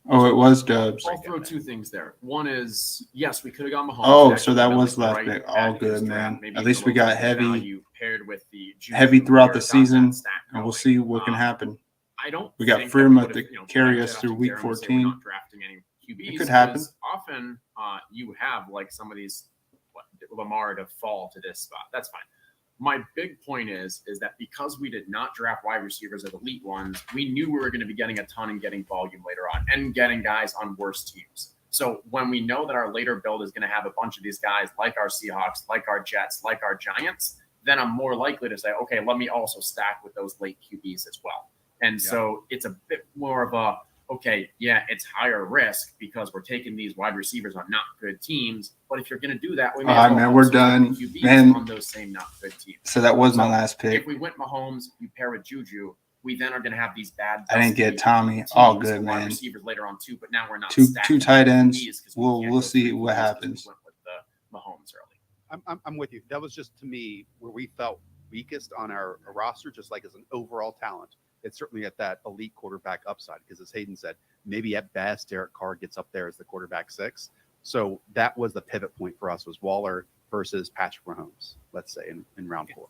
Oh, it was dubs. I'll throw 2 things there. One is, yes, we could have gone Mahomes. Oh, That so could that have been, was like, last the pick. right All back good, in this draft. man. Maybe At it's least a we little got bit of heavy value paired with the heavy throughout the got that season, stack and we'll going. see what can happen. I don't. We got think Freeman that to would've, carry backed us it through up to week Darren and say 14. We're not drafting any QBs. It could happen. because Often, you have like some of these Lamar to fall to this spot. That's fine. My big point is that because we did not draft wide receivers as elite ones, we knew we were going to be getting a ton and getting volume later on and getting guys on worse teams. So when we know that our later build is going to have a bunch of these guys like our Seahawks, like our Jets, like our Giants, then I'm more likely to say, okay, let me also stack with those late QBs as well. And so it's a bit more of a, okay, yeah, it's higher risk because we're taking these wide receivers on not good teams. But if you're going to do that, we may All as right, well man, have we're some done. QBs Man. on those same not good teams. So that was my So last pick. If we went Mahomes, you pair with Juju, we then are going to have these bad. I didn't get dusty Tommy. teams All and good, wide man. Receivers later on too, but now we're not Two stacking tight ends. QBs 'cause we can't We'll go see through what QBs 'cause happens. We went with the Mahomes early. I'm with you. That was just to me where we felt weakest on our roster, just like as an overall talent. It's certainly at that elite quarterback upside because, as Hayden said, maybe at best Derek Carr gets up there as the quarterback 6. So that was the pivot point for us was Waller versus Patrick Mahomes, let's say in round 4.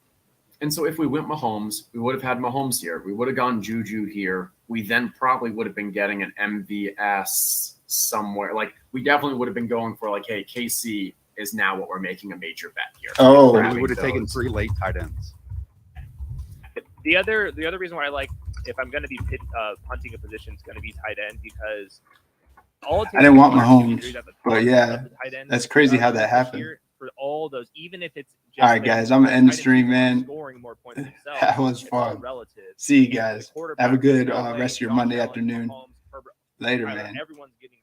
And so if we went Mahomes, we would have had Mahomes here. We would have gone Juju here. We then probably would have been getting an MVS somewhere. Like we definitely would have been going for like, hey, KC is now what we're making a major bet here. Oh. And Grabbing we would have taken those. 3 late tight ends. The other reason why I like if I'm going to be hunting a position is going to be tight end because all it takes I didn't want is Mahomes, injuries at the top but yeah, of the tight end that's crazy how that this happened. year For all those, even if it's just All right, guys, I'm gonna end the stream, man. Scoring more points themselves, That was it's all fun. relative. See you The guys. quarterback, Have a good Josh rest of your Allen, Monday Josh afternoon. Mahomes, Herbert, Later, Tyler, man. Everyone's getting